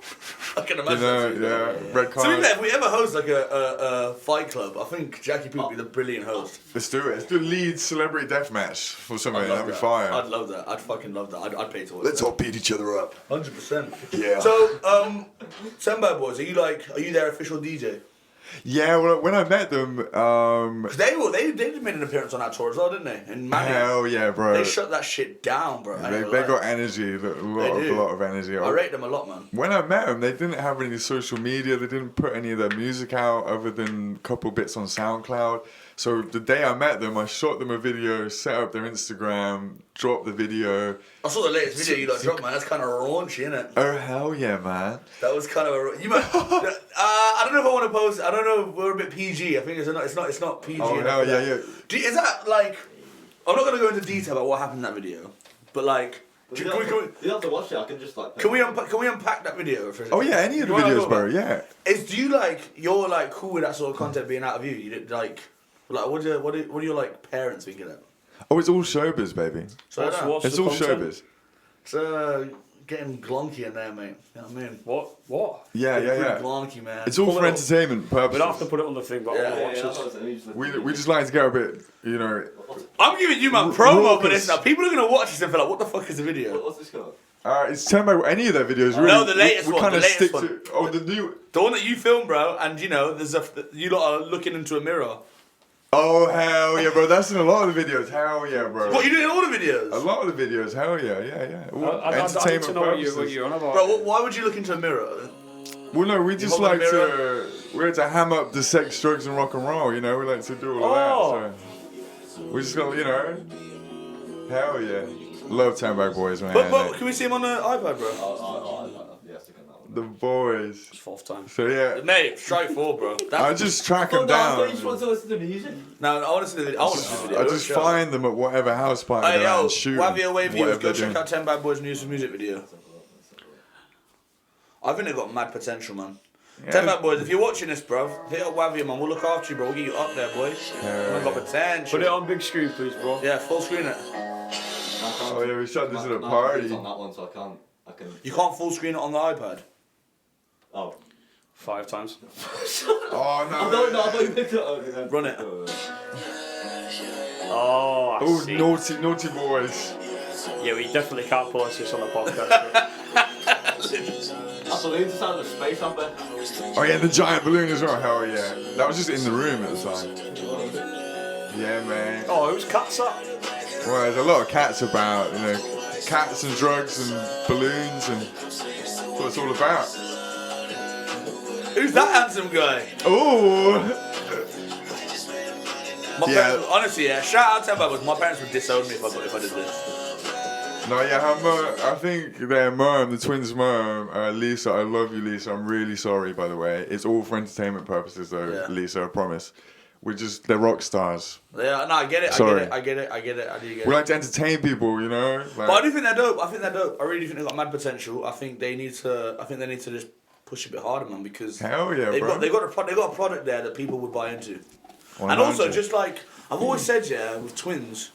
I can You imagine. know, that. yeah. Red To be card. fair, if we ever host like a fight club, I think JackyP would be the brilliant host. Let's do it. Let's do a Leeds celebrity deathmatch for something. I'd love That'd be that. fire. I'd love that. I'd fucking love that. I'd pay to watch Let's that. all beat each other up. 100%. Yeah. So, Sembad boys, are you their official DJ? Yeah. Well, when I met them, 'Cause they made an appearance on that tour as well, didn't they? In Manny. hell yeah, bro. They shut that shit down, bro. They got energy. A lot of energy. I rate them a lot, man. When I met them, they didn't have any social media. They didn't put any of their music out other than a couple bits on SoundCloud. So the day I met them, I shot them a video, set up their Instagram, dropped the video. I saw the latest video you lot dropped, man. That's kind of raunchy, isn't it? Oh hell yeah, man! That was kind of a. You might. I don't know if I want to post. I don't know. If we're a bit PG. I think it's not PG. Oh enough hell for yeah, that. yeah. Is that like? I'm not gonna go into detail about what happened in that video, but like, You don't have to watch it, I can just like... can we unpack that video? For, Oh yeah, any of the You wanna videos, go bro. back? Yeah. Do you like you're like cool with that sort of content being out of you? You didn't like what are your like parents thinking of? Oh, it's all showbiz, baby. So What's It's the all content? showbiz. it's getting glonky in there, mate. You know what I mean? What? Yeah, Getting yeah, pretty yeah. glonky, man. It's all Pull for it up. entertainment We don't have to purposes. put it on the thing, but I Yeah, want to watch Yeah, this. that's what I was We just like to get a bit, you know. I'm giving you my promo for Raucous. this now. People are gonna watch this and feel like, what the fuck is the video? What's this called? It's turned by any of their videos. Really, No, the latest we one, kind the of latest stick one. to. Oh, the new. The one that you filmed, bro, and you know, you lot are looking into a mirror. Oh hell yeah, bro! That's in a lot of the videos. Hell yeah, bro. What, you doing all the videos? A lot of the videos. Hell yeah, yeah. All I need entertainment to know what purposes. you're on about. Bro, why would you look into a mirror? Well, no, we just hold the like mirror? we like to ham up the sex, drugs, and rock and roll. You know, we like to do all of that. So we just got, you know, hell yeah. Love Tambag Boys, man. But can we see him on the iPad, bro? Yeah, stick on that one. The boys. It's fourth time. So yeah, Mate, strike four, bro. I just track them Oh, no, I thought you just down. wanted to listen to music. No, I want to see the video. I just Sure. find them at whatever house party Hey, they're at yo, and shoot WAVIO Way viewers, whatever go they're check doing. out 10 Bad Boys' music video. I think they've got mad potential, man. Tell me, boys, if you're watching this, bro, hit up WAVIO, man. We'll look after you, bro. We'll get you up there, boys. I've got potential. Put it on big screen, please, bro. Yeah, full screen it. Oh yeah, we shot this at a party. On that one, so I can. You can't full screen it on the iPad. Oh. 5 times. Oh no. I thought you picked it up. Run it. Oh, I Oh, see. naughty boys. Yeah, we definitely can't post this on the podcast. That balloon's the sound of space up there. Oh yeah, the giant balloon as well. Hell yeah. That was just in the room at the time. Yeah, man. Oh, who's cats up? Well, there's a lot of cats about, you know, cats and drugs and balloons and that's what it's all about. Who's that handsome guy? Oh. My Yeah. parents, honestly, yeah. Shout out to everybody. My parents would disown me if I did this. No, yeah, I think their mum, the twins' mum, Lisa, I love you, Lisa. I'm really sorry, by the way. It's all for entertainment purposes, though, Yeah. Lisa, I promise. They're rock stars. Yeah, no, I get it. Sorry. I get it. I do get We it. like to entertain people, you know? Like, But I do think they're dope. I really think they've got mad potential. I think they need to just push a bit harder, man, because hell yeah, they've bro. got a product there that people would buy into. 100. And also, just like I've always said, yeah, with twins,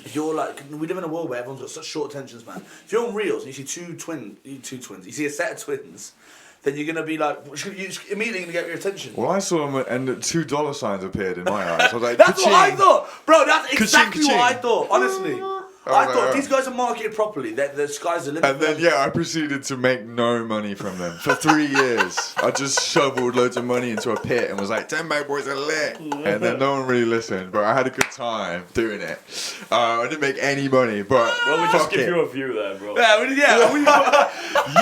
if you're like, we live in a world where everyone's got such short attentions, man. If you're on Reels and you see two twins, you see a set of twins, then you're gonna be like, you're immediately gonna get your attention. Well, I saw them and $2 signs appeared in my eyes. I was like, That's what I ka-ching. thought, bro. That's exactly Ka-ching, what I ka-ching. thought. Honestly, I like, thought oh. these guys are marketed properly. The sky's the limit. And then, yeah, I proceeded to make no money from them for 3 years. I just shoveled loads of money into a pit and was like, 10 bag boys are lit. And then no one really listened, but I had a good time doing it. I didn't make any money, but Well, we just fuck give it. you a view there, bro.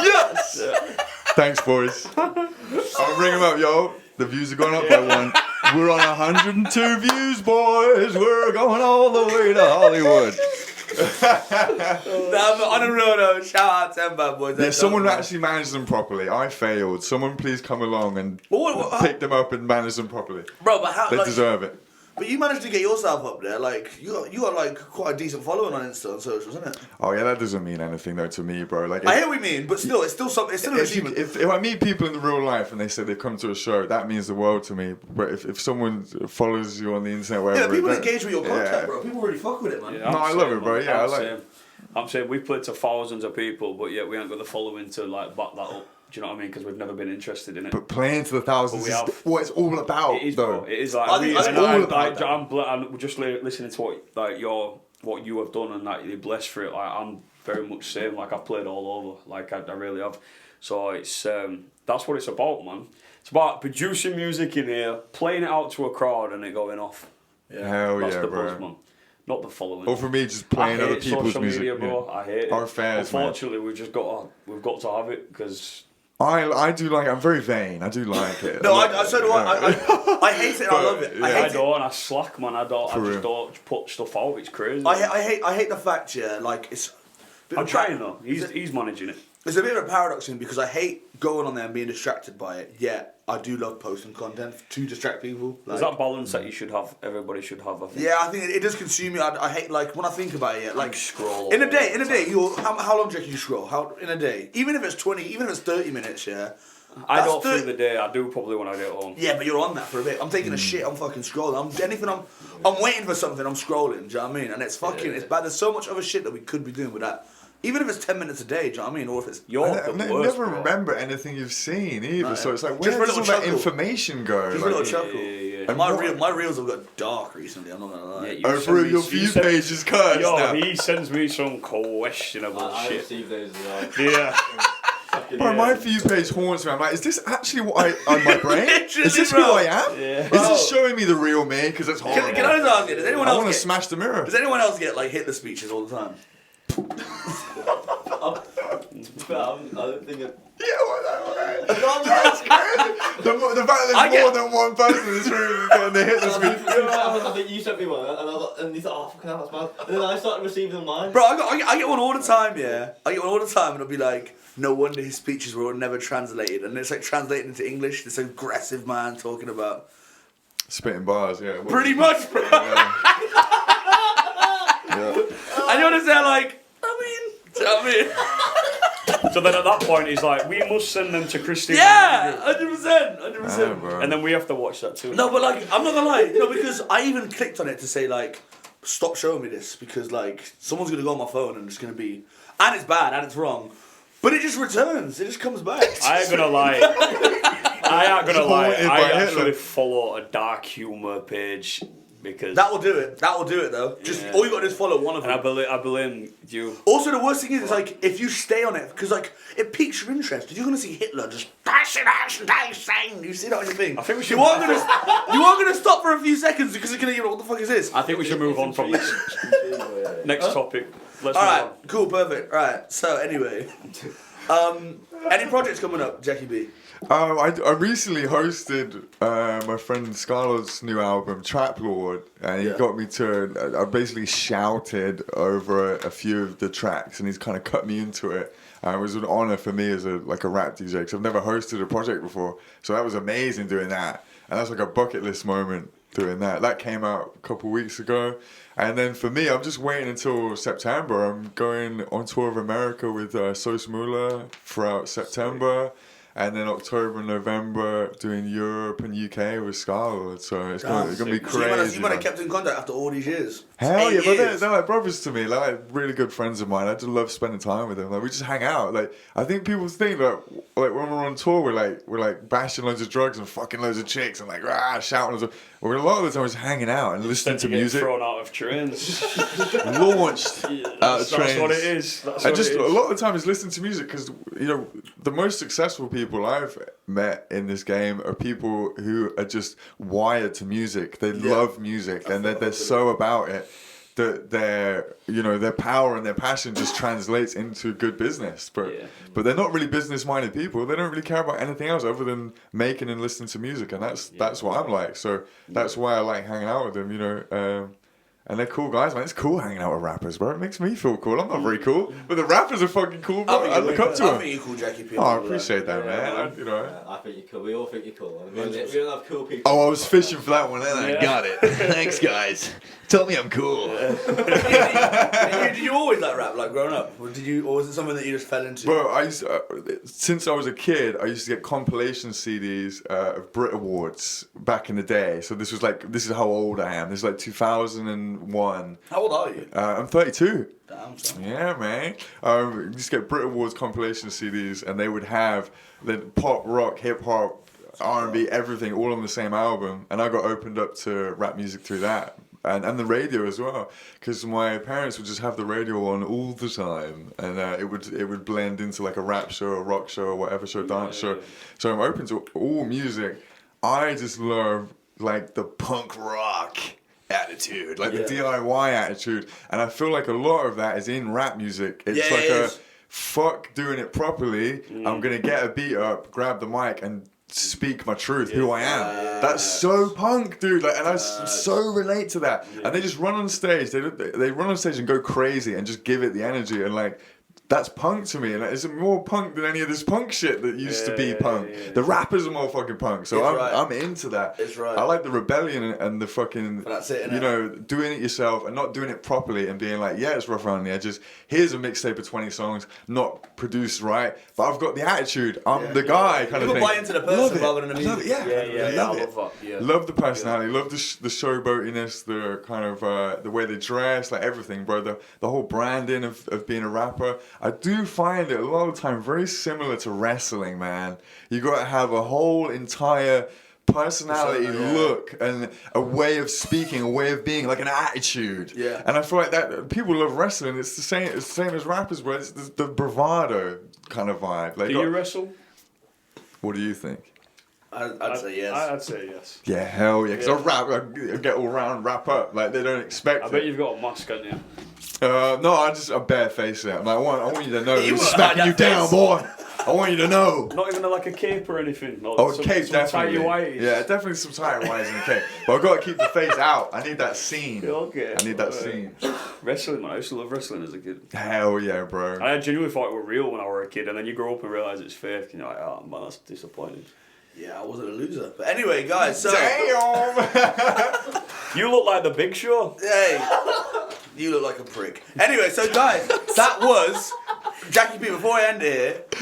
Yes! Thanks, boys. I'll bring them up, yo. The views have gone up by 1. We're on 102 views, boys. We're going all the way to Hollywood. On a real note, shout out to them bad boys. Yeah, someone actually managed them properly. I failed. Someone please come along and pick them up and manage them properly. Bro, but how? They Like, deserve it. but you managed to get yourself up there. Like you got like quite a decent following on Insta and socials, isn't it? Oh yeah, that doesn't mean anything though to me, bro. Like, I hear what you mean, but still, it's still something. It's still an achievement. if I meet people in the real life and they say they've come to a show, that means the world to me. But if someone follows you on the internet, Yeah, wherever, people that- engage with your content, yeah. bro. People really fuck with it, man. Yeah, No, I love it, bro. man. Yeah, I like it. I'm saying we've played to thousands of people, but yet we ain't got the following to like back that up. Do you know what I mean? Because we've never been interested in it. But playing to the thousands But we is have. what it's all about, It is, though. bro. It is like I think really, that's and all about that. I'm just listening to what you have done and like you're blessed for it. Like I'm very much same. Like I've played all over. Like I really have. So it's that's what it's about, man. It's about producing music in here, playing it out to a crowd, and it going off. Hell That's yeah, the bro. buzz, man. Not the following. Or for me, just playing I other hate people's social music. media, bro. yeah. I hate it. Our fans, man. Unfortunately, we've got to have it because. I do like. I'm very vain. I do like it. No, I so do I. I hate it. And I love it. Yeah. I I hate it. don't. I slack, man. I For real. just don't put stuff out. It's crazy. I hate the fact, yeah, like it's. I'm trying though. He's managing it. It's a bit of a paradox thing because I hate going on there and being distracted by it. Yet I do love posting content to distract people. There's that balance that you should have. Everybody should have. I think. Yeah, I think it does consume me. I hate like when I think about it. Yeah, like Scroll in a all day. the In a day, how long do you reckon you scroll? How in a day? Even if it's 20, even if it's 30 minutes, yeah. I That's don't the- through the day. I do probably when I get home. Yeah, but you're on that for a bit. I'm taking a shit. I'm fucking scrolling. I'm waiting for something. I'm scrolling. Do you know what I mean? And it's fucking. It's bad. There's so much other shit that we could be doing with that. Even if it's 10 minutes a day. Do you know what I mean? Or if it's You're I the never worst, bro. remember anything you've seen either. No, So it's like, just where for a does all little that chuckle. information go? just a little Like, chuckle. yeah. And my reels have got dark recently. I'm not gonna lie. Yeah, you oh, send for me- your you view send- page is cursed Yo, now. he sends me some questionable I shit. received those as well. Yeah. Bro, my view page haunts me. I'm like, is this actually what I on my brain? Literally, Is this bro. who I am? Yeah. Is Bro. this showing me the real me? Because it's horrible. Can I just ask you? Does anyone I else want to get? smash the mirror. Does anyone else get like hit the speeches all the time? I don't think it. Yeah, that's crazy. The fact that there's more than one person in this room getting the hit the speech. I think you sent me one, and he's like, oh, fucking hell, that's bad. And then I started receiving mine. Bro, I get one all the time, yeah. I get one all the time, and it'll be like, no wonder his speeches were never translated, and it's like translated into English. This aggressive man talking about. Spitting bars, yeah. Pretty much, bro. Yeah. And you understand, like, I mean, do you know what I mean? So then at that point, he's like, we must send them to Christine. Yeah, 100%. bro. And then we have to watch that too. No, but like, I'm not gonna lie. No, because I even clicked on it to say like, stop showing me this because like someone's gonna go on my phone and it's gonna be, and it's bad and it's wrong, but it just returns. It just comes back. I ain't gonna lie. Haunted by I Hitler. actually follow a dark humour page because. That will do it. That will do it though. Just all you got to do is follow one of And them. I blame you. Also, the worst thing is, it's like if you stay on it because like it piques your interest. If you're gonna see Hitler just you see that on your thing. I think we should. You are gonna stop for a few seconds because it's gonna. What the fuck is this? I think we should move on from this. Next topic. Let's All move right, on. cool, perfect. All right. So anyway, any projects coming up, Jackie B? I recently hosted my friend Scarlxrd's new album, Trap Lord, and he got me to. I basically shouted over a few of the tracks, and he's kind of cut me into it. It was an honor for me as a rap DJ because I've never hosted a project before, so that was amazing doing that, and that's like a bucket list moment doing that. That came out a couple weeks ago. And then for me, I'm just waiting until September. I'm going on tour of America with Sos Mula throughout September. And then October and November doing Europe and UK with Scarlxrd. So it's going to be crazy. You might have kept in contact after all these years. Hell 8 yeah, but years. they're like brothers to me, like really good friends of mine. I just love spending time with them. Like we just hang out. Like I think people think that like when we're on tour, we're like bashing loads of drugs and fucking loads of chicks and like shouting. Well, a lot of the time we're just hanging out and listening to music. Thrown out of trains. Launched out of trains. That's what it is. That's what it is. A lot of the time is listening to music because the most successful people I've met in this game are people who are just wired to music. They love music and they're so about it that their power and their passion just translates into good business. But they're not really business minded people. They don't really care about anything else other than making and listening to music, and that's what I'm like. So that's why I like hanging out with them. And they're cool guys, man. It's cool hanging out with rappers, bro. It makes me feel cool. I'm not very cool, but the rappers are fucking cool, bro. I look up to them. I think you're cool, Jackie P. Oh, I appreciate that, man. I think you're cool. We all think you're cool. We don't have cool people. Oh, I was fishing for that one, and I got it. Thanks, guys. Tell me I'm cool. Did you always like rap, like growing up? Or was it something that you just fell into? Bro, since I was a kid, I used to get compilation CDs of Brit Awards back in the day. So this is how old I am. This is like 2001. How old are you? I'm 32. Damn, son. Yeah, man. Just get Brit Awards compilation CDs, and they would have the pop, rock, hip hop, R&B, everything all on the same album. And I got opened up to rap music through that. And the radio as well, because my parents would just have the radio on all the time, and it would blend into like a rap show, a rock show, or whatever show, dance show. So I'm open to all music. I just love like the punk rock attitude, like the DIY attitude, and I feel like a lot of that is in rap music. It's fuck doing it properly. I'm gonna get a beat up, grab the mic, and speak my truth, who I am. That's so punk, dude. Like, and I so relate to that. And they just run on stage. They run on stage and go crazy and just give it the energy. And like, that's punk to me. And it's more punk than any of this punk shit that used to be punk. The rappers are more fucking punk. So I'm into that. It's right. I like the rebellion and the fucking, That's it, doing it yourself and not doing it properly and being like, yeah, it's rough around the edges. Here's a mixtape of 20 songs, not produced right, but I've got the attitude. I'm the guy kind of thing. You buy into the person rather than the music. Love it, yeah. I Love love that. Love the personality, love the showboatiness, the kind of the way they dress, like everything, bro. The whole branding of being a rapper. I do find it a lot of the time very similar to wrestling, man. You got to have a whole entire personality, look, and a way of speaking, a way of being, like an attitude. Yeah. And I feel like that people love wrestling. It's the same as rappers, bro. It's the bravado kind of vibe. Like, Do you wrestle? What do you think? I'd say yes. I'd say yes. Yeah, hell yeah. Because I get all round, wrap up. Like, they don't expect I it. bet you've got a mask, haven't you? No, I bare face it. I'm like, I want you to know You who's were smacking like you that down, face. boy. I want you to know. Not even like a cape or anything. No, Oh, some, cape, some definitely. tighty-whities. Yeah, definitely some tight whities in the cape. But I've got to keep the face out. I need that scene. Okay. I need that scene. Wrestling, man. I used to love wrestling as a kid. Hell yeah, bro. I genuinely thought it were real when I was a kid, and then you grow up and realise it's fake, and you're like, oh man, that's disappointing. Yeah, I wasn't a loser. But anyway, guys, so... Damn! You look like the Big Show. Hey, you look like a prick. Anyway, so guys, that was Jackie P, before I end it,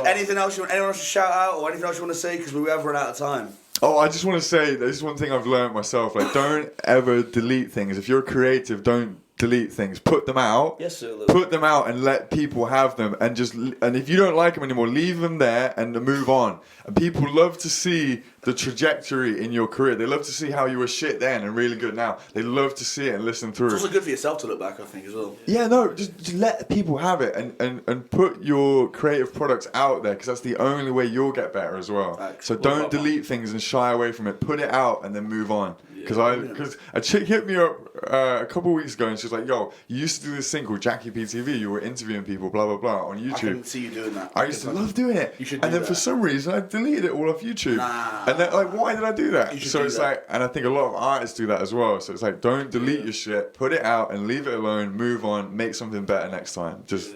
anything else anyone else to shout out or anything else you want to say? Because we have run out of time. Oh, I just want to say, this is one thing I've learned myself. Like, don't ever delete things. If you're creative, don't delete things. Put them out. Yes, sir. Put them out and let people have them. And if you don't like them anymore, leave them there and move on. And people love to see the trajectory in your career. They love to see how you were shit then and really good now. They love to see it and listen through. It's also good for yourself to look back, I think, as well. Yeah, no, just let people have it and put your creative products out there, because that's the only way you'll get better as well. Thanks. So don't delete things and shy away from it. Put it out and then move on. Because a chick hit me up a couple of weeks ago and she was like, yo, you used to do this thing called JackyP TV. You were interviewing people, blah, blah, blah, on YouTube. I can see you doing that. I used to love doing it. You should do and then that. for some reason I deleted it all off YouTube. Nah. And then like, why did I do that? You should So do it's that. like, and I think a lot of artists do that as well. So it's like, don't delete your shit, put it out and leave it alone, move on, make something better next time. That's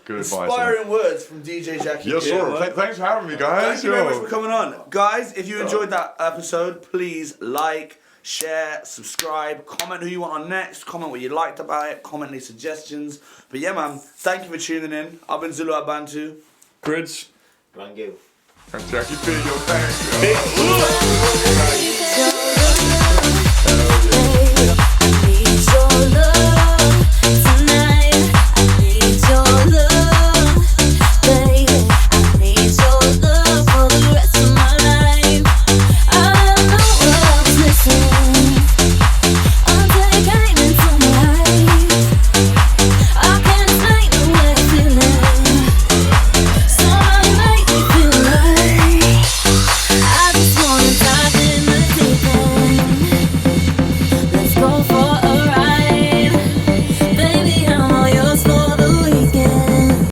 good advice. Inspiring words from DJ JackyP. Yes, sir. Thanks for having me, guys. Thank you very much for coming on. Guys, if you enjoyed that episode, please like, share, subscribe, comment who you want on next, comment what you liked about it, comment any suggestions. But yeah, man, thank you for tuning in. I've been Zulu Abantu. Grids. Rangill. And JackyP, yo, thanks. Big